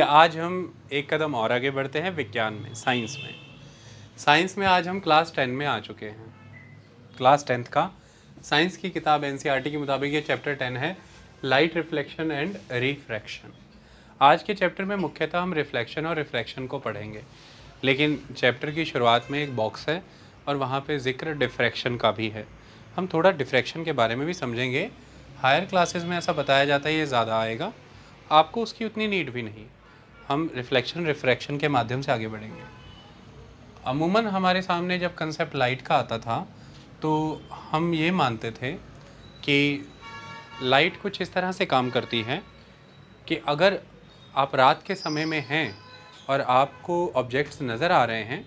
आज हम एक कदम और आगे बढ़ते हैं विज्ञान में, साइंस में आज हम क्लास 10 में आ चुके हैं। क्लास 10th का साइंस की किताब एनसीईआरटी के मुताबिक ये चैप्टर 10 है, लाइट रिफ्लेक्शन एंड रिफ्रैक्शन। आज के चैप्टर में मुख्यतः हम रिफ्लेक्शन और रिफ्रैक्शन को पढ़ेंगे, लेकिन चैप्टर की शुरुआत में एक बॉक्स है और वहाँ पे जिक्र डिफ्रैक्शन का भी है। हम थोड़ा डिफ्रैक्शन के बारे में भी समझेंगे। हायर क्लासेस में ऐसा बताया जाता है ये ज़्यादा आएगा, आपको उसकी उतनी नीड भी नहीं। हम रिफ्लेक्शन रिफ्रैक्शन के माध्यम से आगे बढ़ेंगे। अमूमन हमारे सामने जब कंसेप्ट लाइट का आता था तो हम ये मानते थे कि लाइट कुछ इस तरह से काम करती है कि अगर आप रात के समय में हैं और आपको ऑब्जेक्ट्स नज़र आ रहे हैं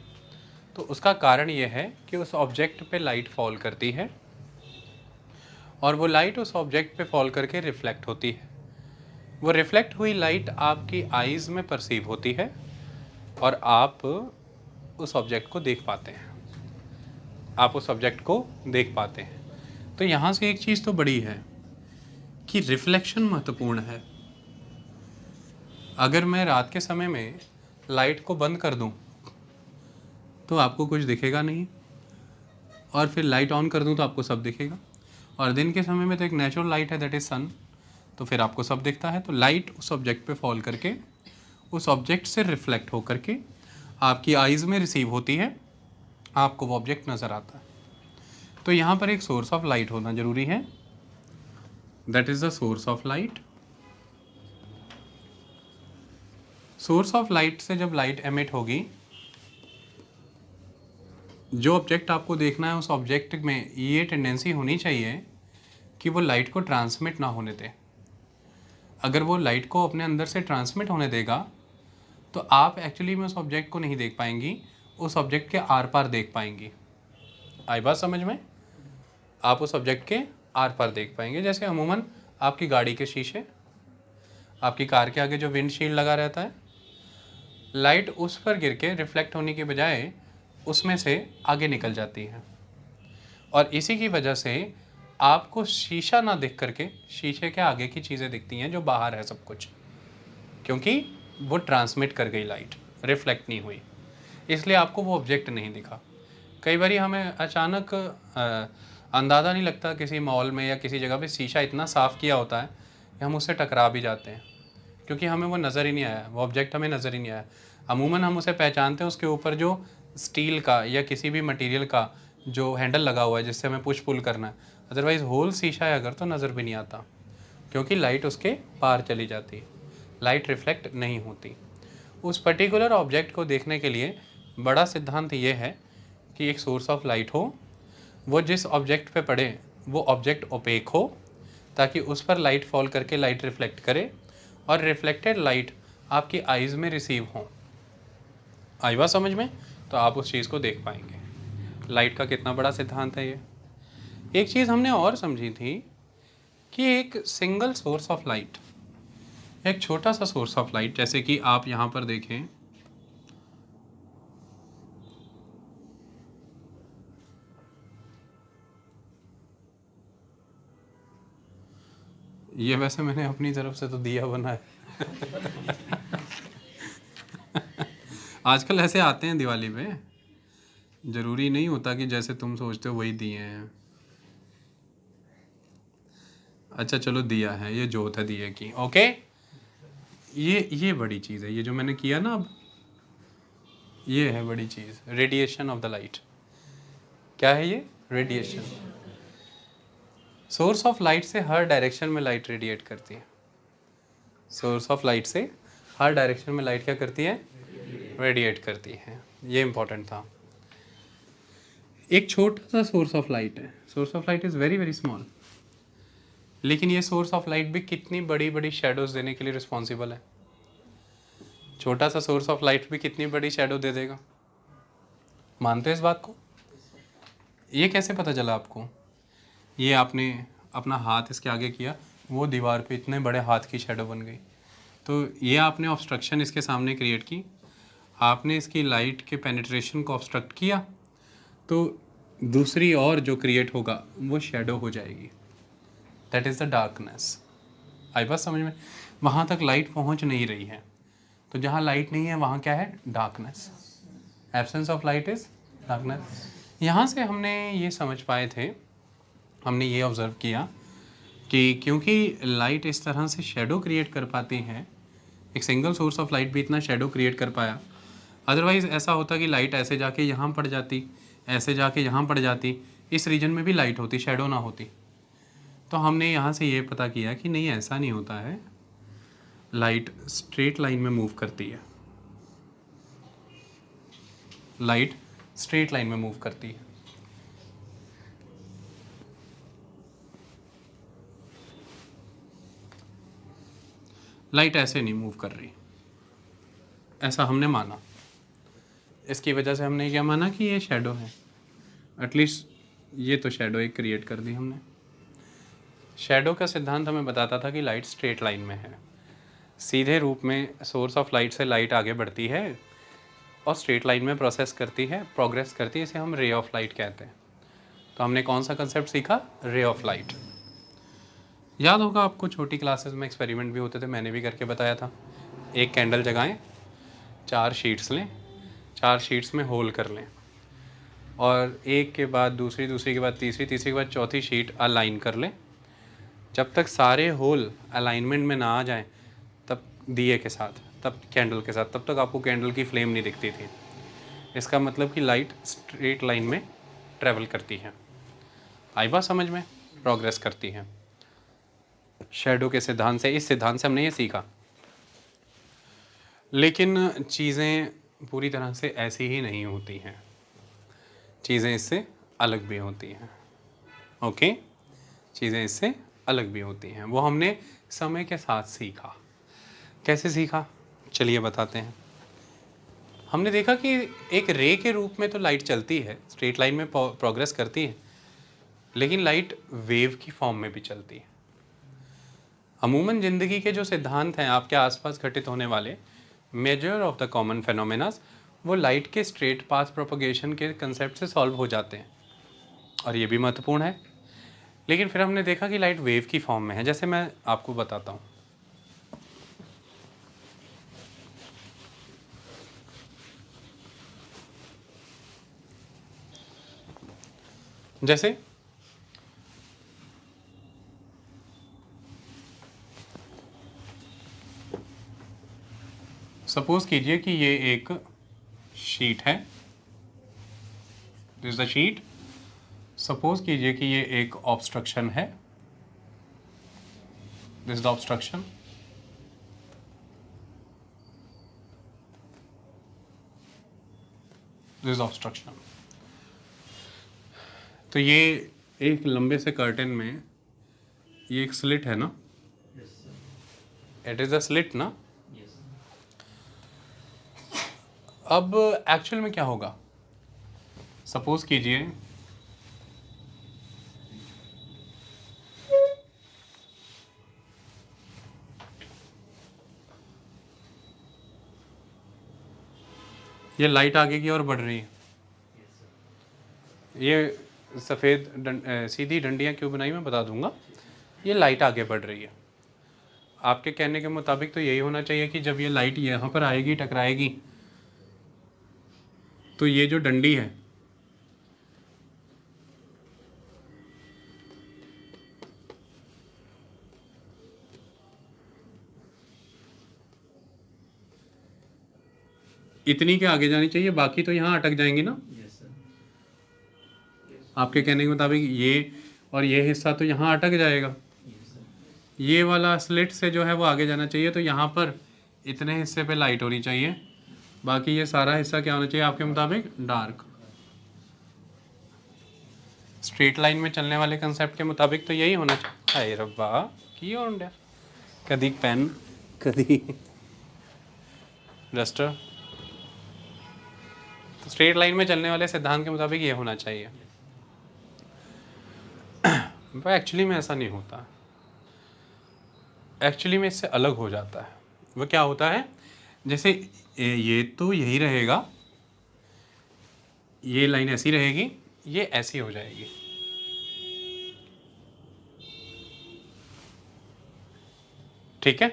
तो उसका कारण ये है कि उस ऑब्जेक्ट पे लाइट फॉल करती है और वो लाइट उस ऑब्जेक्ट पे फॉल करके रिफ्लेक्ट होती है। वो रिफ्लेक्ट हुई लाइट आपकी आईज़ में परसीव होती है और आप उस ऑब्जेक्ट को देख पाते हैं। तो यहाँ से एक चीज़ तो बड़ी है कि रिफ्लेक्शन महत्वपूर्ण है। अगर मैं रात के समय में लाइट को बंद कर दूं तो आपको कुछ दिखेगा नहीं, और फिर लाइट ऑन कर दूं तो आपको सब दिखेगा। और दिन के समय में तो एक नेचुरल लाइट है, दैट इज़ सन, तो फिर आपको सब दिखता है। तो लाइट उस ऑब्जेक्ट पे फॉल करके उस ऑब्जेक्ट से रिफ्लेक्ट हो करके आपकी आइज़ में रिसीव होती है, आपको वो ऑब्जेक्ट नज़र आता है। तो यहाँ पर एक सोर्स ऑफ लाइट होना ज़रूरी है, that is the source of light. Source of light से जब लाइट एमिट होगी, जो ऑब्जेक्ट आपको देखना है उस ऑब्जेक्ट में ये टेंडेंसी होनी चाहिए कि वो लाइट को ट्रांसमिट ना होने दे। अगर वो लाइट को अपने अंदर से ट्रांसमिट होने देगा तो आप एक्चुअली में उस ऑब्जेक्ट को नहीं देख पाएंगी, उस ऑब्जेक्ट के आर पार देख पाएंगी। आई बात समझ में? आप उस ऑब्जेक्ट के आर पार देख पाएंगे। जैसे अमूमन आपकी गाड़ी के शीशे, आपकी कार के आगे जो विंडशील्ड लगा रहता है, लाइट उस पर गिर के रिफ्लेक्ट होने के बजाय उसमें से आगे निकल जाती है, और इसी की वजह से आपको शीशा ना दिख करके शीशे के आगे की चीज़ें दिखती हैं जो बाहर है सब कुछ, क्योंकि वो ट्रांसमिट कर गई लाइट, रिफ्लेक्ट नहीं हुई, इसलिए आपको वो ऑब्जेक्ट नहीं दिखा। कई बार हमें अचानक अंदाज़ा नहीं लगता, किसी मॉल में या किसी जगह पे शीशा इतना साफ़ किया होता है कि हम उससे टकरा भी जाते हैं, क्योंकि हमें वो नज़र ही नहीं आया, वो ऑब्जेक्ट हमें नज़र ही नहीं आया। अमूमन हम उसे पहचानते हैं उसके ऊपर जो स्टील का या किसी भी मटेरियल का जो हैंडल लगा हुआ है जिससे हमें पुश पुल करना है, अदरवाइज़ होल शीशा है अगर तो नज़र भी नहीं आता, क्योंकि लाइट उसके पार चली जाती है, लाइट रिफ्लेक्ट नहीं होती। उस पर्टिकुलर ऑब्जेक्ट को देखने के लिए बड़ा सिद्धांत ये है कि एक सोर्स ऑफ लाइट हो, वो जिस ऑब्जेक्ट पे पड़े वो ऑब्जेक्ट ओपेक हो, ताकि उस पर लाइट फॉल करके लाइट रिफ्लेक्ट करे और रिफ्लेक्टेड लाइट आपकी आइज़ में रिसीव हो। आई बात समझ में? तो आप उस चीज़ को देख पाएंगे। लाइट का कितना बड़ा सिद्धांत है ये। एक चीज़ हमने और समझी थी कि एक सिंगल सोर्स ऑफ लाइट, एक छोटा सा सोर्स ऑफ लाइट, जैसे कि आप यहाँ पर देखें, ये वैसे मैंने अपनी तरफ से तो दिया बना है आजकल ऐसे आते हैं दिवाली पे, ज़रूरी नहीं होता कि जैसे तुम सोचते हो वही दिए हैं। अच्छा चलो दिया है, ये जोत है दिए की, ओके। ये बड़ी चीज़ है, ये जो मैंने किया ना अब, ये है बड़ी चीज़, रेडिएशन ऑफ द लाइट। क्या है ये? रेडिएशन। सोर्स ऑफ लाइट से हर डायरेक्शन में लाइट रेडिएट करती है। सोर्स ऑफ लाइट से हर डायरेक्शन में लाइट क्या करती है? रेडिएट करती है। ये इंपॉर्टेंट था। एक छोटा सा सोर्स ऑफ लाइट है, source of light is very very small, लेकिन ये सोर्स ऑफ लाइट भी कितनी बड़ी बड़ी शेडोज देने के लिए रिस्पॉन्सिबल है। छोटा सा सोर्स ऑफ लाइट भी कितनी बड़ी शेडो दे देगा, मानते हैं इस बात को? ये कैसे पता चला आपको? ये आपने अपना हाथ इसके आगे किया, वो दीवार पे इतने बड़े हाथ की शेडो बन गई, तो ये आपने ऑब्स्ट्रक्शन इसके सामने क्रिएट की, आपने इसकी लाइट के पेनिट्रेशन को ऑब्स्ट्रक्ट किया, तो दूसरी और जो क्रिएट होगा वो शेडो हो जाएगी, दैट इज़ द डार्कनेस। आई बात समझ में? वहाँ तक लाइट पहुँच नहीं रही है, तो जहाँ लाइट नहीं है वहाँ क्या है, darkness. Absence of light is darkness. यहाँ से हमने ये समझ पाए थे, हमने ये ऑब्ज़र्व किया कि क्योंकि लाइट इस तरह से शेडो क्रिएट कर पाती है, एक सिंगल सोर्स ऑफ लाइट भी इतना शेडो क्रिएट कर पाया, अदरवाइज़ ऐसा होता कि लाइट ऐसे जाके यहाँ पड़ जाती, ऐसे जाके यहाँ पड़ जाती, इस रीजन में भी लाइट होती, शेडो ना होती। तो हमने यहाँ से ये पता किया कि नहीं, ऐसा नहीं होता है, लाइट स्ट्रेट लाइन में मूव करती है, लाइट स्ट्रेट लाइन में मूव करती है। लाइट ऐसे नहीं मूव कर रही, ऐसा हमने माना। इसकी वजह से हमने क्या माना कि ये शेडो है, एटलीस्ट ये तो शेडो एक क्रिएट कर दी हमने। शेडो का सिद्धांत हमें बताता था कि लाइट स्ट्रेट लाइन में है, सीधे रूप में सोर्स ऑफ लाइट से लाइट आगे बढ़ती है और स्ट्रेट लाइन में प्रोसेस करती है, प्रोग्रेस करती है, इसे हम रे ऑफ लाइट कहते हैं। तो हमने कौन सा कंसेप्ट सीखा, रे ऑफ लाइट। याद होगा आपको, छोटी क्लासेस में एक्सपेरिमेंट भी होते थे, मैंने भी करके बताया था। एक कैंडल जगाएं, 4 शीट्स लें, 4 शीट्स में होल कर लें, और एक के बाद दूसरी, दूसरी के बाद तीसरी, तीसरी के बाद चौथी शीट अलाइन कर लें। जब तक सारे होल अलाइनमेंट में ना आ जाएं, तब दिए के साथ, तब कैंडल के साथ, तब तक आपको कैंडल की फ्लेम नहीं दिखती थी। इसका मतलब कि लाइट स्ट्रेट लाइन में ट्रैवल करती है। आई बात समझ में, प्रोग्रेस करती है। शैडो के सिद्धांत से, इस सिद्धांत से हमने ये सीखा। लेकिन चीज़ें पूरी तरह से ऐसी ही नहीं होती हैं, चीज़ें इससे अलग भी होती हैं। ओके, चीज़ें इससे अलग भी होती हैं, वो हमने समय के साथ सीखा। कैसे सीखा, चलिए बताते हैं। हमने देखा कि एक रे के रूप में तो लाइट चलती है, स्ट्रेट लाइन में प्रोग्रेस करती है, लेकिन लाइट वेव की फॉर्म में भी चलती है। अमूमन ज़िंदगी के जो सिद्धांत हैं आपके आसपास घटित होने वाले, मेजर ऑफ द कॉमन फेनोमेनास, वो लाइट के स्ट्रेट पाथ प्रोपगेशन के कंसेप्ट से सॉल्व हो जाते हैं, और ये भी महत्वपूर्ण है। लेकिन फिर हमने देखा कि लाइट वेव की फॉर्म में है। जैसे मैं आपको बताता हूँ, जैसे सपोज कीजिए कि ये एक शीट है, this is the sheet. Suppose कीजिए कि ये एक ऑब्स्ट्रक्शन है, this is the obstruction. This is obstruction. तो ये एक लंबे से कर्टेन में ये एक स्लिट है ना, इट इज अ स्लिट ना। अब एक्चुअल में क्या होगा, सपोज कीजिए ये लाइट आगे की ओर बढ़ रही है। ये सफ़ेद सीधी डंडियाँ क्यों बनाई मैं बता दूंगा। ये लाइट आगे बढ़ रही है। आपके कहने के मुताबिक तो यही होना चाहिए कि जब ये लाइट यहाँ पर आएगी, टकराएगी, तो ये जो डंडी है इतनी के आगे जानी चाहिए, बाकी तो यहाँ अटक जाएंगी ना। आपके कहने के मुताबिक ये और ये हिस्सा तो यहाँ अटक जाएगा। ये वाला स्लिट से जो है वो आगे जाना चाहिए, तो यहाँ पर इतने हिस्से पे लाइट होनी चाहिए, बाकी ये सारा हिस्सा क्या होना चाहिए आपके मुताबिक, डार्क। स्ट्रेट लाइन में चलने वाले कंसेप्ट के मुताबिक तो यही होना चाहिए। हाय रब्बा की होंडा, कदी पेन कदी डस्टर। तो स्ट्रेट लाइन में चलने वाले सिद्धांत के मुताबिक ये होना चाहिए, पर एक्चुअली में ऐसा नहीं होता। एक्चुअली में इससे अलग हो जाता है। वो क्या होता है, जैसे ये तो यही रहेगा, ये लाइन ऐसी रहेगी, ये ऐसी हो जाएगी। ठीक है,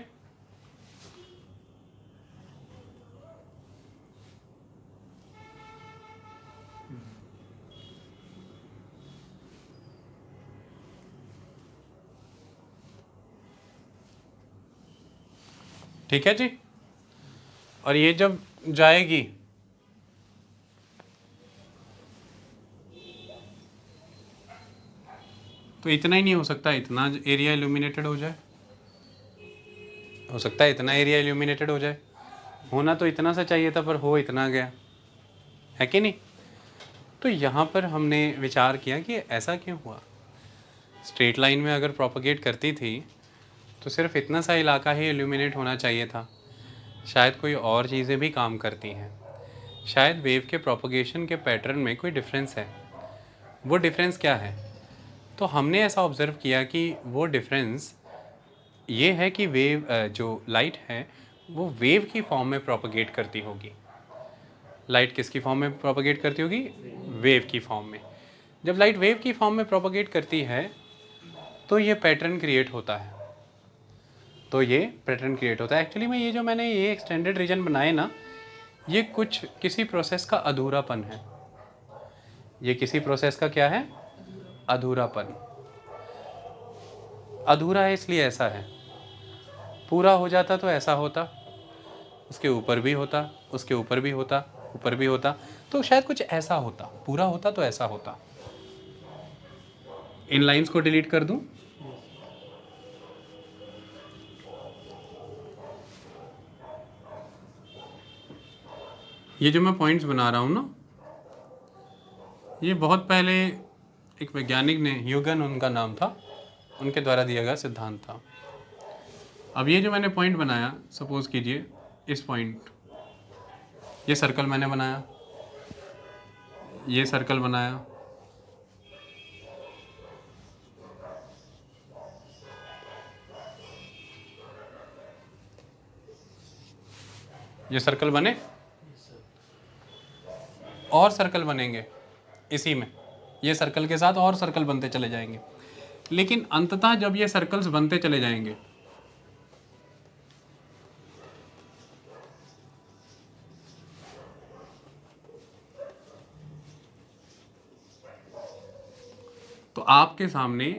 ठीक है जी। और ये जब जाएगी तो इतना ही नहीं हो सकता इतना एरिया इल्यूमिनेटेड हो जाए, हो सकता है इतना एरिया इल्यूमिनेटेड हो जाए, होना तो इतना सा चाहिए था पर हो इतना गया, है कि नहीं। तो यहाँ पर हमने विचार किया कि ऐसा क्यों हुआ। स्ट्रेट लाइन में अगर प्रोपगेट करती थी तो सिर्फ इतना सा इलाका ही इल्यूमिनेट होना चाहिए था, शायद कोई और चीज़ें भी काम करती हैं, शायद वेव के प्रोपगेशन के पैटर्न में कोई डिफरेंस है। वो डिफरेंस क्या है? तो हमने ऐसा ऑब्ज़र्व किया कि वो डिफरेंस ये है कि वेव जो लाइट है वो वेव की फॉर्म में प्रोपगेट करती होगी। लाइट किसकी फॉर्म में प्रोपगेट करती होगी? वेव की फॉर्म में। जब लाइट वेव की फॉर्म में प्रोपगेट करती है तो ये पैटर्न क्रिएट होता है, तो ये पैटर्न क्रिएट होता है। एक्चुअली में ये जो मैंने ये एक्सटेंडेड रीजन बनाए ना, ये कुछ किसी प्रोसेस का अधूरापन है। ये किसी प्रोसेस का क्या है? अधूरापन। अधूरा है इसलिए ऐसा है, पूरा हो जाता तो ऐसा होता, उसके ऊपर भी होता, उसके ऊपर भी होता, ऊपर भी होता, तो शायद कुछ ऐसा होता, पूरा होता तो ऐसा होता। इन लाइंस को डिलीट कर दूं? ये जो मैं पॉइंट्स बना रहा हूँ ना, ये बहुत पहले एक वैज्ञानिक ने, ह्यूगन उनका नाम था, उनके द्वारा दिया गया सिद्धांत था। अब ये जो मैंने पॉइंट बनाया, सपोज कीजिए इस पॉइंट, ये सर्कल मैंने बनाया, ये सर्कल बनाया, ये सर्कल बने, और सर्कल बनेंगे इसी में, ये सर्कल के साथ और सर्कल बनते चले जाएंगे। लेकिन अंततः जब ये सर्कल्स बनते चले जाएंगे तो आपके सामने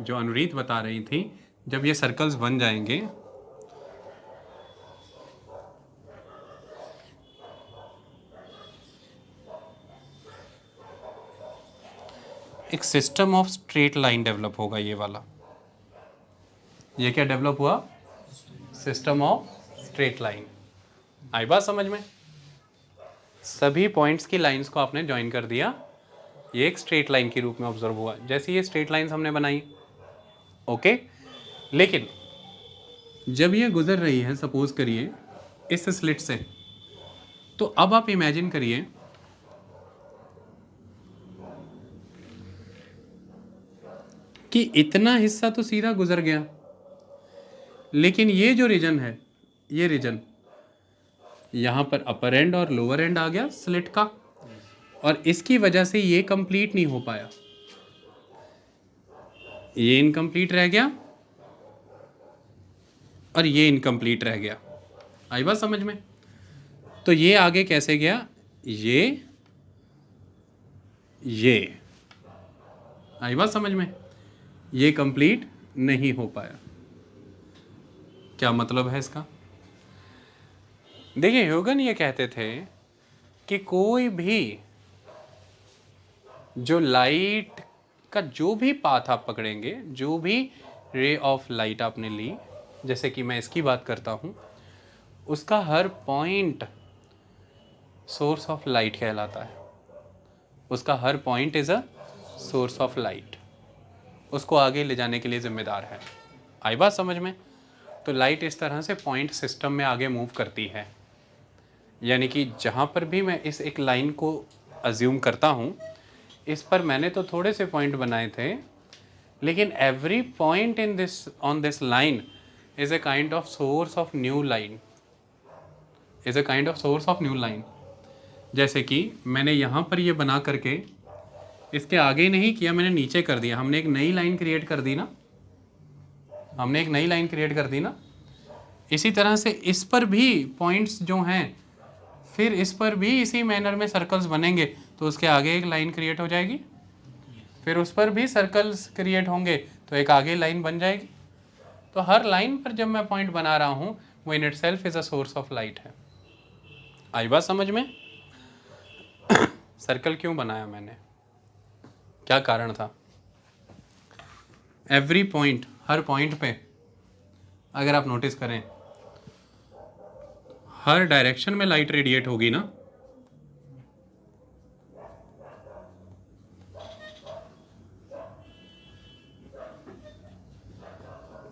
जो अनुरीत बता रही थी, जब ये सर्कल्स बन जाएंगे एक system of straight line develop होगा। ये वाला, ये क्या डेवलप हुआ? System of straight line. आई बात समझ में? सभी पॉइंट्स की लाइंस को आपने ज्वाइन कर दिया, ये एक स्ट्रेट लाइन के रूप में ऑब्जर्व हुआ, जैसे ये स्ट्रेट लाइंस हमने बनाई। ओके, लेकिन जब ये गुजर रही है, सपोज करिए इस स्लिट से, तो अब आप इमेजिन करिए कि इतना हिस्सा तो सीधा गुजर गया, लेकिन ये जो रीजन है, ये रीजन यहाँ पर अपर एंड और लोअर एंड आ गया स्लिट का, और इसकी वजह से ये कंप्लीट नहीं हो पाया, ये इनकम्प्लीट रह गया और ये इनकम्प्लीट रह गया। आई बात समझ में? तो ये आगे कैसे गया? ये आई बात समझ में? ये कंप्लीट नहीं हो पाया। क्या मतलब है इसका? देखिए, ह्यूगन ये कहते थे कि कोई भी जो लाइट का जो भी पाथ आप पकड़ेंगे, जो भी रे ऑफ लाइट आपने ली, जैसे कि मैं इसकी बात करता हूँ, उसका हर पॉइंट सोर्स ऑफ लाइट कहलाता है। उसका हर point is a source of light, उसको आगे ले जाने के लिए जिम्मेदार है। आई बात समझ में? तो लाइट इस तरह से पॉइंट सिस्टम में आगे मूव करती है, यानी कि जहाँ पर भी मैं इस एक लाइन को अज्यूम करता हूँ, इस पर मैंने तो थोड़े से पॉइंट बनाए थे, लेकिन every point in this on this line is a kind of source of new line, is a kind of source of new line. जैसे कि मैंने यहाँ पर ये बना करके इसके आगे नहीं किया, मैंने नीचे कर दिया, हमने एक नई लाइन क्रिएट कर दी ना, हमने एक नई लाइन क्रिएट कर दी ना। इसी तरह से इस पर भी पॉइंट्स जो हैं, फिर इस पर भी इसी मैनर में सर्कल्स बनेंगे, तो उसके आगे एक लाइन क्रिएट हो जाएगी, फिर उस पर भी सर्कल्स क्रिएट होंगे तो एक आगे लाइन बन जाएगी। तो हर लाइन पर जब मैं पॉइंट बना रहा हूँ, वो in itself is a source of light है। आई बात समझ में? सर्कल क्यों बनाया मैंने, क्या कारण था? एवरी पॉइंट, हर पॉइंट पे अगर आप नोटिस करें, हर डायरेक्शन में लाइट रेडिएट होगी ना।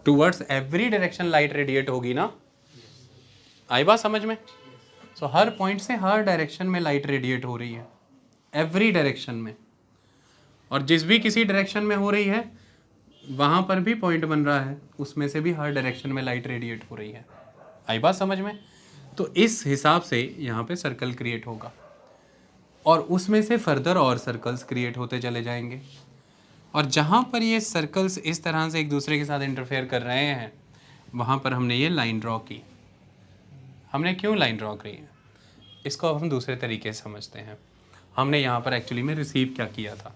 Towards every direction light radiate होगी ना। आई बात समझ में? सो हर पॉइंट से हर डायरेक्शन में लाइट रेडिएट हो रही है, एवरी डायरेक्शन में। और जिस भी किसी डायरेक्शन में हो रही है वहां पर भी पॉइंट बन रहा है, उसमें से भी हर डायरेक्शन में लाइट रेडिएट हो रही है। आई बात समझ में? तो इस हिसाब से यहाँ पे सर्कल क्रिएट होगा और उसमें से फर्दर और सर्कल्स क्रिएट होते चले जाएंगे। और जहाँ पर ये सर्कल्स इस तरह से एक दूसरे के साथ इंटरफेयर कर रहे हैं, वहाँ पर हमने ये लाइन ड्रॉ की। हमने क्यों लाइन ड्रॉ करी है, इसको अब हम दूसरे तरीके से समझते हैं। हमने यहाँ पर एक्चुअली में रिसीव क्या किया था,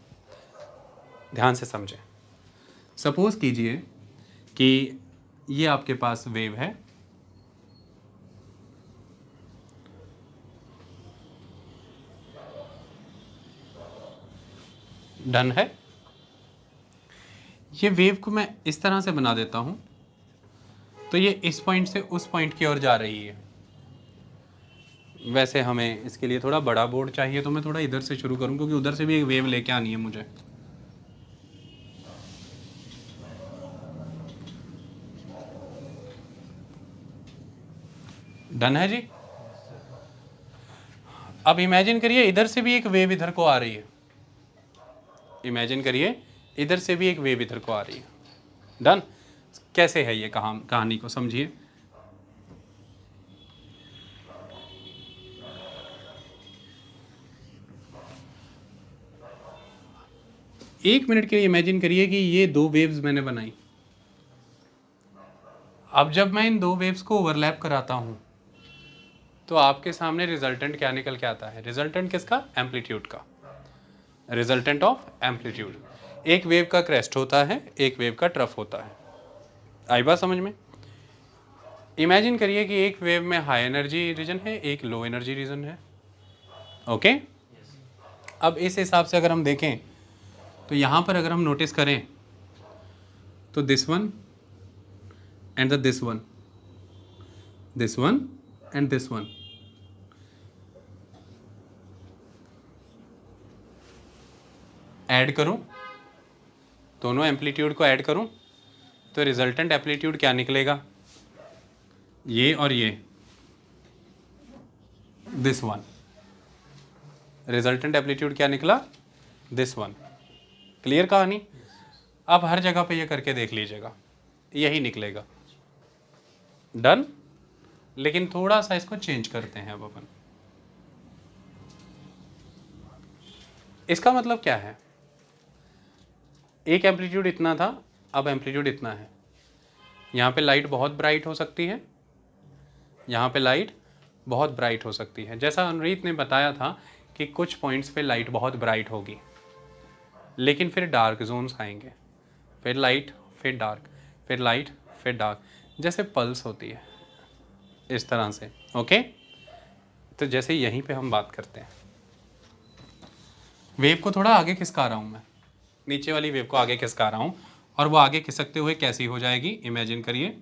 ध्यान से समझें। सपोज कीजिए कि ये आपके पास वेव है, डन है। ये वेव को मैं इस तरह से बना देता हूं, तो ये इस पॉइंट से उस पॉइंट की ओर जा रही है। वैसे हमें इसके लिए थोड़ा बड़ा बोर्ड चाहिए, तो मैं थोड़ा इधर से शुरू करूं, क्योंकि उधर से भी एक वेव लेके आनी है मुझे। डन है जी। अब इमेजिन करिए इधर से भी एक वेव इधर को आ रही है। इमेजिन करिए इधर से भी एक वेव इधर को आ रही है। डन। कैसे है ये कहानी को समझिए। एक मिनट के लिए इमेजिन करिए कि ये दो वेव्स मैंने बनाई। अब जब मैं इन दो वेव्स को ओवरलैप कराता हूं, तो आपके सामने रिजल्टेंट क्या निकल के आता है? रिजल्टेंट किसका? एम्पलीट्यूड का। Resultant of amplitude. एक वेव का क्रेस्ट होता है, एक वेव का ट्रफ होता है। आई बात समझ में? इमेजिन करिए कि एक वेव में हाई एनर्जी रीजन है, एक लो एनर्जी रीजन है। ओके। अब इस हिसाब से अगर हम देखें, तो यहां पर अगर हम नोटिस करें, तो this one and this one, this one and this one, add करूं, दोनों एम्पलीट्यूड को ऐड करूं, तो रिजल्टेंट एम्पलीट्यूड क्या निकलेगा? ये और ये, दिस वन। रिजल्टेंट एम्पलीट्यूड क्या निकला? This one. क्लियर कहानी? अब हर जगह पे ये करके देख लीजिएगा, यही निकलेगा। डन। लेकिन थोड़ा सा इसको चेंज करते हैं अब अपन। इसका मतलब क्या है? एक एम्पलीट्यूड इतना था, अब एम्पलीट्यूड इतना है। यहाँ पे लाइट बहुत ब्राइट हो सकती है, यहाँ पे लाइट बहुत ब्राइट हो सकती है। जैसा अनुरीत ने बताया था कि कुछ पॉइंट्स पे लाइट बहुत ब्राइट होगी, लेकिन फिर डार्क जोन्स आएंगे, फिर लाइट, फिर डार्क, फिर लाइट, फिर डार्क, जैसे पल्स होती है इस तरह से। ओके। तो जैसे यहीं पे हम बात करते हैं, वेव को थोड़ा आगे खिसका रहा हूँ मैं, नीचे वाली वेव को आगे खिसका रहा हूँ, और वो आगे खिसकते हुए कैसी हो जाएगी? इमेजिन करिए,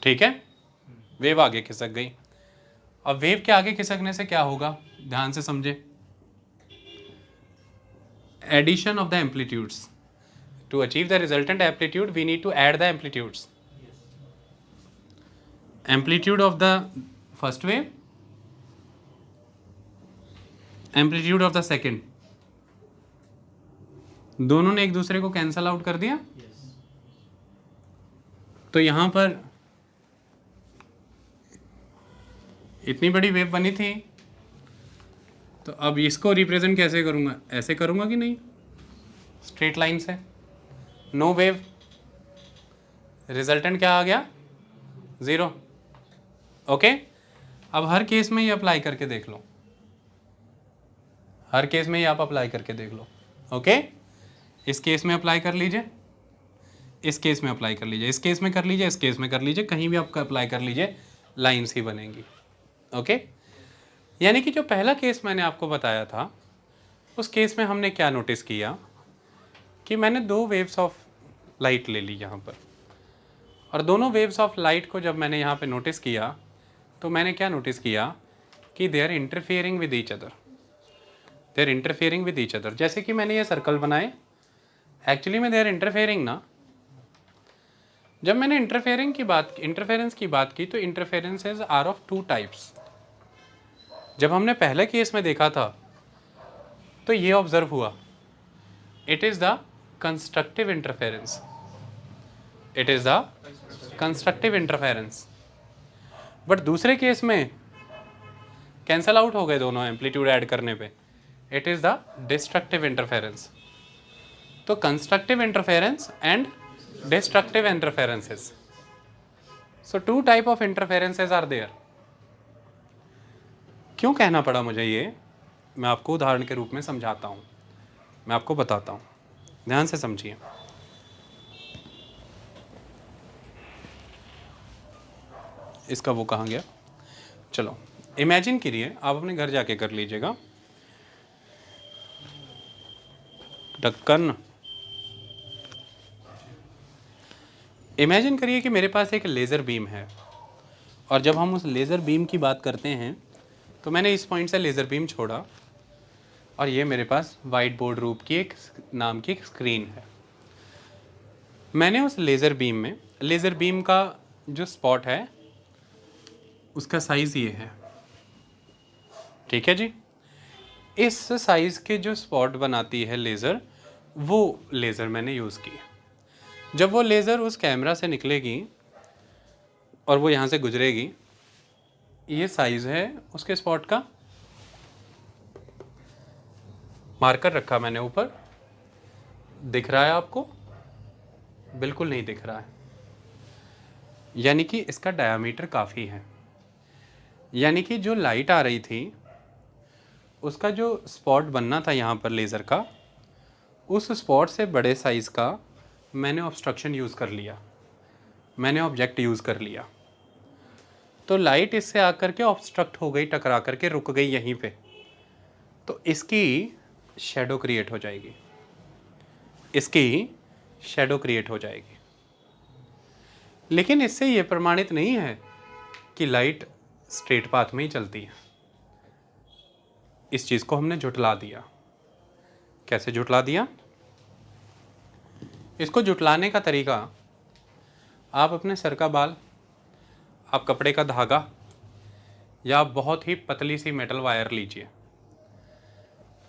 ठीक है, वेव आगे खिसक गई। अब वेव के आगे खिसकने से क्या होगा, ध्यान से समझे। Addition of the amplitudes. To achieve the resultant amplitude we need to add the amplitudes. Amplitude of the first wave, amplitude of the second, दोनों ने एक दूसरे को कैंसल आउट कर दिया। तो यहां पर इतनी बड़ी वेव बनी थी, तो अब इसको रिप्रेजेंट कैसे करूंगा? ऐसे करूंगा कि नहीं? स्ट्रेट लाइन से। नो वेव, रिजल्टेंट क्या आ गया? 0। ओके। अब हर केस में ये अप्लाई करके देख लो, हर केस में ये आप अप्लाई करके देख लो। ओके। इस केस में अप्लाई कर लीजिए, इस केस में अप्लाई कर लीजिए, इस केस में कर लीजिए, इस केस में कर लीजिए, कहीं भी आप अप्लाई कर लीजिए, लाइन्स ही बनेंगी। ओके, यानी कि जो पहला केस मैंने आपको बताया था, उस केस में हमने क्या नोटिस किया कि मैंने 2 वेव्स ऑफ लाइट ले ली यहाँ पर, और दोनों वेव्स ऑफ लाइट को जब मैंने यहाँ पे नोटिस किया तो मैंने क्या नोटिस किया कि they are interfering with each other, they are interfering with each other. जैसे कि मैंने ये सर्कल बनाए, एक्चुअली में दे आर इंटरफेयरिंग ना। जब मैंने इंटरफेरेंस की बात की तो इंटरफेरेंसेज आर ऑफ 2 टाइप्स। जब हमने पहले केस में देखा था तो ये ऑब्जर्व हुआ, it is the constructive interference, it is the constructive interference. But दूसरे केस में कैंसल आउट हो गए दोनों एम्पलीट्यूड ऐड करने पे, it is the destructive interference. तो constructive interference and destructive interferences, so 2 type of interferences are there। क्यों कहना पड़ा मुझे ये, मैं आपको उदाहरण के रूप में समझाता हूँ, मैं आपको बताता हूँ, ध्यान से समझिए। इसका वो कहाँ गया, चलो इमेजिन करिए, आप अपने घर जाके कर लीजिएगा। ढक्कन, इमेजिन करिए कि मेरे पास एक लेज़र बीम है, और जब हम उस लेज़र बीम की बात करते हैं तो मैंने इस पॉइंट से लेज़र बीम छोड़ा, और ये मेरे पास वाइट बोर्ड रूप की एक नाम की एक स्क्रीन है। मैंने उस लेज़र बीम का जो स्पॉट है उसका साइज़ ये है, ठीक है जी। इस साइज़ के जो स्पॉट बनाती है लेज़र, वो लेज़र मैंने यूज़ की। जब वो लेज़र उस कैमरा से निकलेगी और वो यहाँ से गुजरेगी, ये साइज़ है उसके स्पॉट का, मार्कर रखा मैंने ऊपर, दिख रहा है आपको? बिल्कुल नहीं दिख रहा है, यानी कि इसका डायामीटर काफ़ी है, यानी कि जो लाइट आ रही थी उसका जो स्पॉट बनना था यहाँ पर लेज़र का, उस स्पॉट से बड़े साइज़ का मैंने ऑब्स्ट्रक्शन यूज़ कर लिया, मैंने ऑब्जेक्ट यूज़ कर लिया, तो लाइट इससे आकर के ऑब्स्ट्रक्ट हो गई, टकरा करके रुक गई यहीं पे, तो इसकी शैडो क्रिएट हो जाएगी, इसकी शैडो क्रिएट हो जाएगी। लेकिन इससे ये प्रमाणित नहीं है कि लाइट स्ट्रेट पाथ में ही चलती है। इस चीज़ को हमने झुठला दिया। कैसे झुठला दिया? इसको झुठलाने का तरीका, आप अपने सर का बाल, आप कपड़े का धागा, या बहुत ही पतली सी मेटल वायर लीजिए।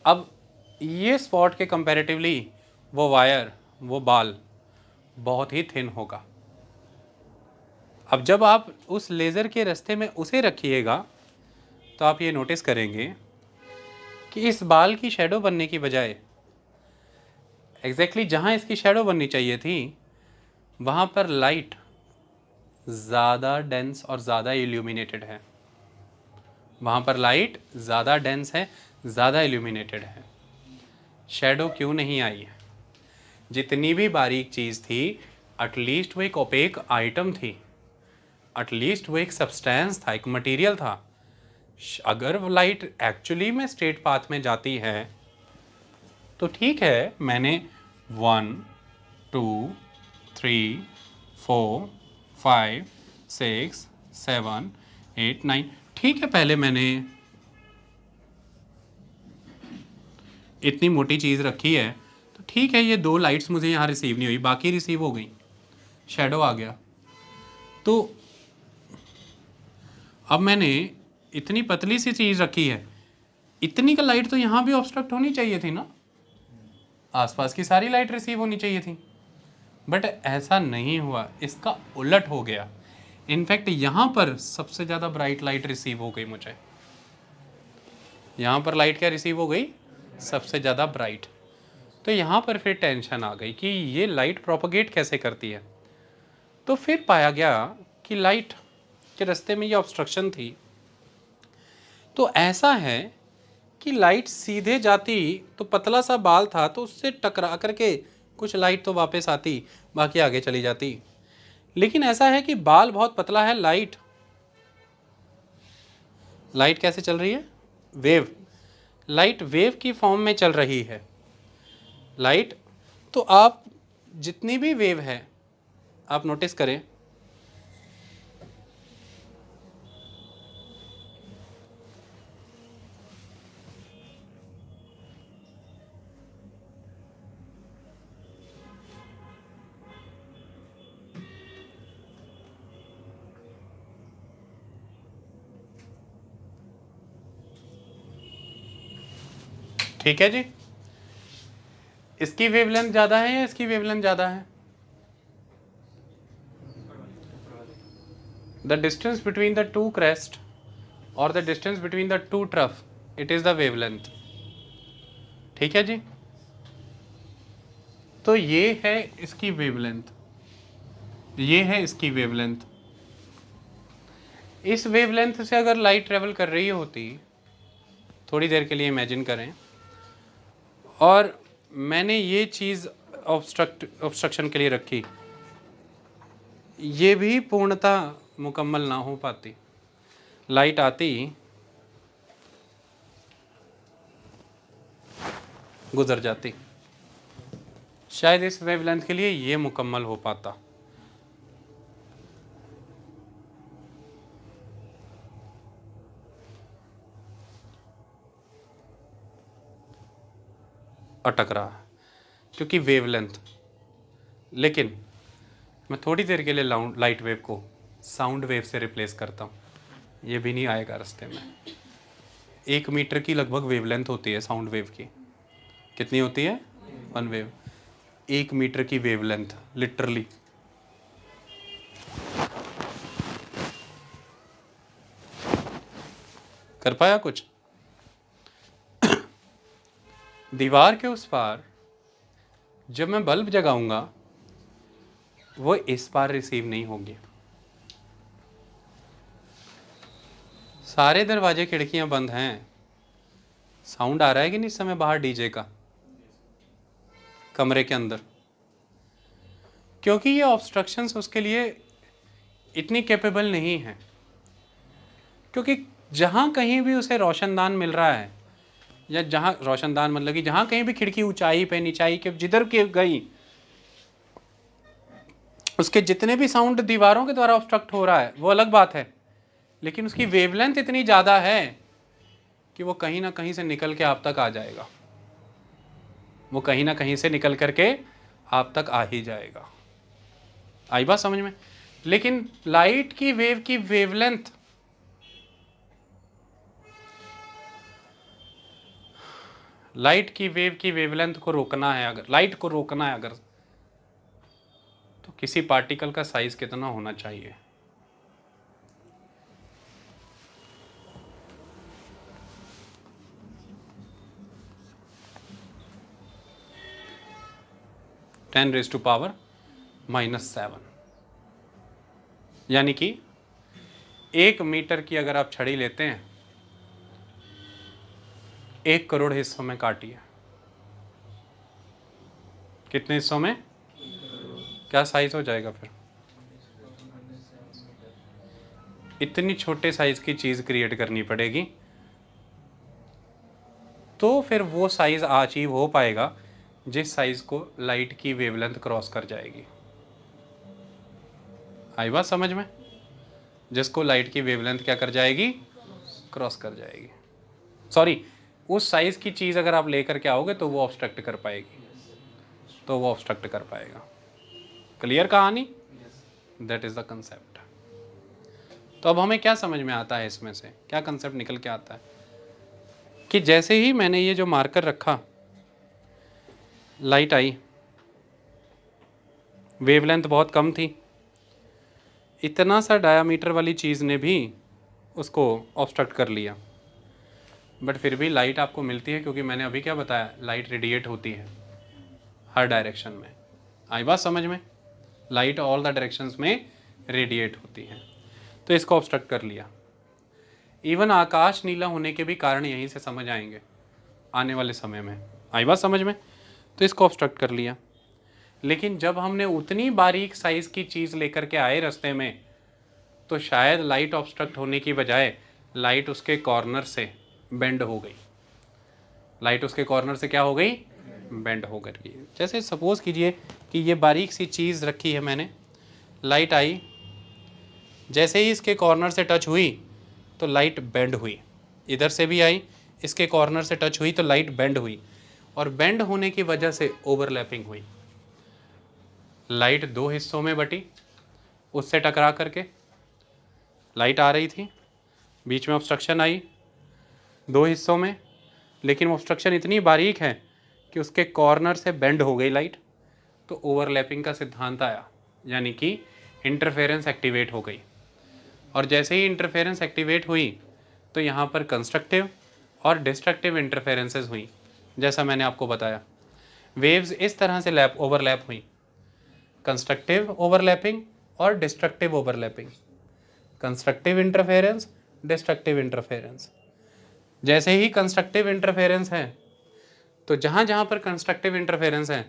अब ये स्पॉट के कंपैरेटिवली वो वायर, वो बाल बहुत ही थिन होगा। अब जब आप उस लेज़र के रास्ते में उसे रखिएगा तो आप ये नोटिस करेंगे कि इस बाल की शैडो बनने की बजाय एग्जैक्टली जहाँ इसकी शैडो बननी चाहिए थी वहाँ पर लाइट ज़्यादा डेंस और ज़्यादा इल्यूमिनेटेड है, वहाँ पर लाइट ज़्यादा डेंस है, ज़्यादा इल्यूमिनेटेड है। शैडो क्यों नहीं आई है? जितनी भी बारीक चीज़ थी, एटलीस्ट वो एक ओपेक आइटम थी, एटलीस्ट वो एक सब्सटेंस था, एक मटेरियल था। अगर वो लाइट एक्चुअली में स्ट्रेट पाथ में जाती है तो ठीक है, मैंने 1 2 3 4 5 6 7 8 9, ठीक है, पहले मैंने इतनी मोटी चीज़ रखी है तो ठीक है, ये 2 लाइट्स मुझे यहाँ रिसीव नहीं हुई, बाकी रिसीव हो गई, शैडो आ गया। तो अब मैंने इतनी पतली सी चीज़ रखी है, इतनी का लाइट तो यहाँ भी ऑब्स्ट्रक्ट होनी चाहिए थी ना, आसपास की सारी लाइट रिसीव होनी चाहिए थी, बट ऐसा नहीं हुआ, इसका उलट हो गया। इनफैक्ट यहाँ पर सबसे ज़्यादा ब्राइट लाइट रिसीव हो गई मुझे, यहाँ पर लाइट क्या रिसीव हो गई? सबसे ज़्यादा ब्राइट। तो यहाँ पर फिर टेंशन आ गई कि ये लाइट प्रोपगेट कैसे करती है। तो फिर पाया गया कि लाइट के रास्ते में ये ऑब्स्ट्रक्शन थी। तो ऐसा है कि लाइट सीधे जाती तो पतला सा बाल था तो उससे टकरा करके कुछ लाइट तो वापस आती, बाकी आगे चली जाती। लेकिन ऐसा है कि बाल बहुत पतला है, लाइट कैसे चल रही है? वेव। लाइट वेव की फॉर्म में चल रही है लाइट। तो आप जितनी भी वेव है आप नोटिस करें, ठीक है जी, इसकी वेवलेंथ ज़्यादा है या इसकी वेवलेंथ ज़्यादा है? The distance between the two crest और the distance between the two trough, it is the wavelength. ठीक है जी, तो ये है इसकी वेवलेंथ, ये है इसकी वेवलेंथ। इस वेवलेंथ से अगर लाइट ट्रेवल कर रही होती, थोड़ी देर के लिए इमेजिन करें, और मैंने ये चीज़ ऑब्स्ट्रक्शन के लिए रखी, ये भी पूर्णतः मुकम्मल ना हो पाती। लाइट आती, गुजर जाती, शायद इस वेवलेंथ के लिए ये मुकम्मल हो पाता। अटक रहा है क्योंकि वेवलेंथ। लेकिन मैं थोड़ी देर के लिए लाइट वेव को साउंड वेव से रिप्लेस करता हूँ, ये भी नहीं आएगा रास्ते में। 1 मीटर की लगभग वेवलेंथ होती है साउंड वेव की। कितनी होती है? 1 वेव। 1 मीटर की वेवलेंथ, लिटरली। कर पाया कुछ? दीवार के उस पार जब मैं बल्ब जगाऊंगा वो इस पार रिसीव नहीं होगी। सारे दरवाजे खिड़कियां बंद हैं, साउंड आ रहा है कि नहीं इस समय बाहर डीजे का, कमरे के अंदर? क्योंकि ये ऑब्स्ट्रक्शंस उसके लिए इतनी कैपेबल नहीं है। क्योंकि जहाँ कहीं भी उसे रोशनदान मिल रहा है, या जहाँ रोशनदान मतलब कि जहाँ कहीं भी खिड़की ऊंचाई पे नीचाई के जिधर के गई, उसके जितने भी साउंड दीवारों के द्वारा ऑब्स्ट्रक्ट हो रहा है वो अलग बात है, लेकिन उसकी वेवलेंथ इतनी ज़्यादा है कि वो कहीं ना कहीं से निकल के आप तक आ जाएगा, वो कहीं ना कहीं से निकल करके आप तक आ ही जाएगा। आई बात समझ में? लेकिन लाइट की वेव की वेवलेंथ की वेवलेंथ को रोकना है, अगर लाइट को रोकना है अगर, तो किसी पार्टिकल का साइज कितना होना चाहिए? (10⁻⁻⁷) यानी कि 1 मीटर की अगर आप छड़ी लेते हैं, 1 करोड़ हिस्सों में काटिए। कितने हिस्सों में? क्या साइज हो जाएगा फिर? इतनी छोटे साइज की चीज क्रिएट करनी पड़ेगी, तो फिर वो साइज अचीव हो पाएगा जिस साइज को लाइट की वेवलेंथ क्रॉस कर जाएगी। आई बात समझ में? जिसको लाइट की वेवलेंथ क्या कर जाएगी? क्रॉस कर जाएगी। सॉरी, उस साइज की चीज अगर आप लेकर के आओगे तो वो ऑब्स्ट्रक्ट कर पाएगी, तो वो ऑब्स्ट्रक्ट कर पाएगा। क्लियर कहानी? That is the concept. तो अब हमें क्या समझ में आता है इसमें से, क्या कंसेप्ट निकल के आता है? कि जैसे ही मैंने ये जो मार्कर रखा, लाइट आई, वेवलेंथ बहुत कम थी, इतना सा डायामीटर वाली चीज़ ने भी उसको ऑब्स्ट्रक्ट कर लिया, बट फिर भी लाइट आपको मिलती है, क्योंकि मैंने अभी क्या बताया, लाइट रेडिएट होती है हर डायरेक्शन में। आई बात समझ में? लाइट ऑल द डायरेक्शंस में रेडिएट होती है। तो इसको ऑब्स्ट्रक्ट कर लिया। इवन आकाश नीला होने के भी कारण यहीं से समझ आएंगे आने वाले समय में। आई बात समझ में? तो इसको ऑब्स्ट्रक्ट कर लिया। लेकिन जब हमने उतनी बारीक साइज की चीज़ लेकर के आए रास्ते में, तो शायद लाइट ऑब्स्ट्रक्ट होने की बजाय लाइट उसके कॉर्नर से बेंड हो गई। लाइट उसके कॉर्नर से क्या हो गई? बेंड हो गई। जैसे सपोज कीजिए कि ये बारीक सी चीज़ रखी है मैंने, लाइट आई, जैसे ही इसके कॉर्नर से टच हुई तो लाइट बेंड हुई। इधर से भी आई, इसके कॉर्नर से टच हुई तो लाइट बेंड हुई, और बेंड होने की वजह से ओवरलैपिंग हुई। लाइट दो हिस्सों में बटी, उससे टकरा करके लाइट आ रही थी, बीच में ऑब्स्ट्रक्शन आई दो हिस्सों में, लेकिन ऑब्स्ट्रक्शन इतनी बारीक है कि उसके कॉर्नर से बेंड हो गई लाइट, तो ओवरलैपिंग का सिद्धांत आया, यानी कि इंटरफेरेंस एक्टिवेट हो गई। और जैसे ही इंटरफेरेंस एक्टिवेट हुई तो यहाँ पर कंस्ट्रक्टिव और डिस्ट्रक्टिव इंटरफेरेंसेस हुई। जैसा मैंने आपको बताया, वेव्स इस तरह से ओवरलैप हुई, कंस्ट्रक्टिव ओवरलैपिंग और destructive overlapping, constructive interference, destructive interference. जैसे ही कंस्ट्रक्टिव इंटरफेरेंस है तो जहाँ जहाँ पर कंस्ट्रक्टिव इंटरफेरेंस है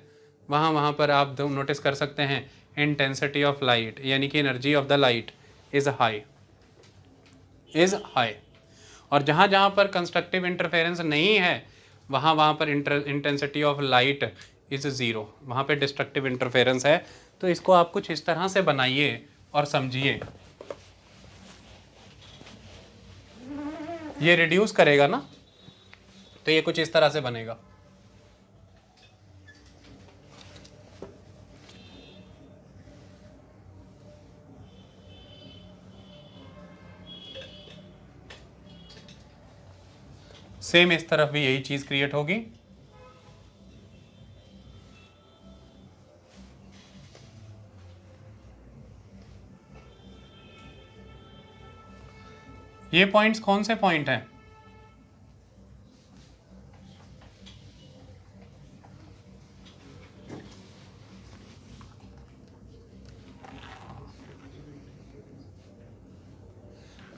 वहाँ पर आप नोटिस कर सकते हैं इंटेंसिटी ऑफ लाइट, यानी कि energy of the light is high, और जहाँ जहाँ पर कंस्ट्रक्टिव इंटरफेरेंस नहीं है वहाँ पर intensity of light is zero, वहाँ पे डिस्ट्रक्टिव इंटरफेरेंस है। तो इसको आप कुछ इस तरह से बनाइए और समझिए, ये रिड्यूस करेगा ना, तो ये कुछ इस तरह से बनेगा। सेम इस तरफ भी यही चीज क्रिएट होगी। ये पॉइंट्स कौन से पॉइंट हैं?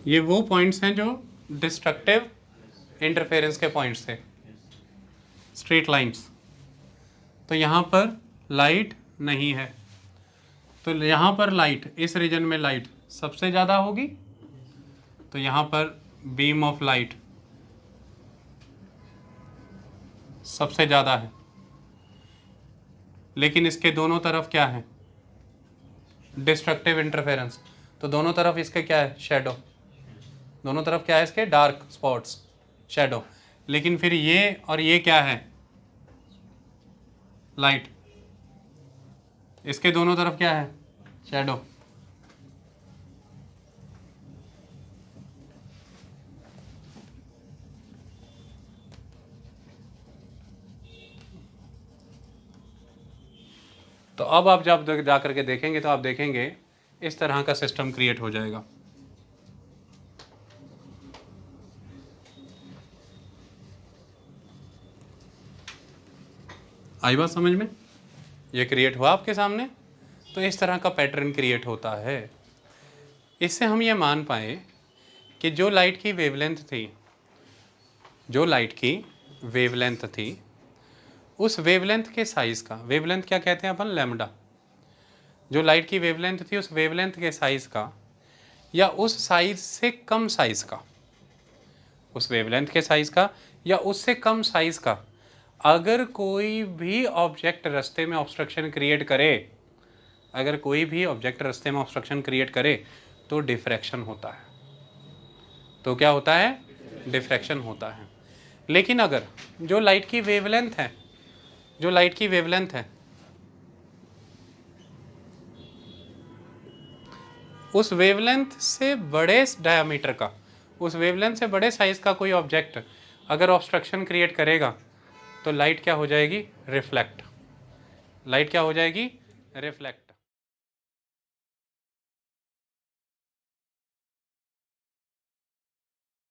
ये वो पॉइंट्स हैं जो डिस्ट्रक्टिव इंटरफेरेंस के पॉइंट्स थे, स्ट्रेट लाइंस। तो यहाँ पर लाइट नहीं है, तो यहाँ पर लाइट, इस रीजन में लाइट सबसे ज़्यादा होगी, तो यहाँ पर बीम ऑफ लाइट सबसे ज़्यादा है। लेकिन इसके दोनों तरफ क्या है? Destructive interference. तो दोनों तरफ इसके क्या है? शैडो। दोनों तरफ क्या है इसके? Dark spots, shadow. लेकिन फिर ये और ये क्या है? लाइट। इसके दोनों तरफ क्या है? शैडो। तो अब आप जब जा करके देखेंगे तो आप देखेंगे इस तरह का सिस्टम क्रिएट हो जाएगा। आई बात समझ में? ये क्रिएट हुआ आपके सामने, तो इस तरह का पैटर्न क्रिएट होता है। इससे हम ये मान पाए कि जो लाइट की वेवलेंथ थी, उस वेवलेंथ के साइज़ का, वेवलेंथ क्या कहते हैं अपन? लैम्डा। जो लाइट की वेवलेंथ थी उस वेवलेंथ के साइज़ का, या उस साइज से कम साइज़ का, उस वेवलेंथ के साइज़ का या उससे कम साइज़ का, अगर कोई भी ऑब्जेक्ट रास्ते में ऑब्स्ट्रक्शन क्रिएट करे, अगर कोई भी ऑब्जेक्ट रास्ते में ऑब्स्ट्रक्शन क्रिएट करे तो डिफ्रैक्शन होता है। तो क्या होता है? डिफ्रैक्शन होता है। लेकिन अगर जो लाइट की वेवलेंथ है, उस वेवलेंथ से बड़े डायामीटर का, उस वेवलेंथ से बड़े साइज़ का कोई ऑब्जेक्ट अगर ऑब्स्ट्रक्शन क्रिएट करेगा तो लाइट क्या हो जाएगी? रिफ्लेक्ट। लाइट क्या हो जाएगी? रिफ्लेक्ट।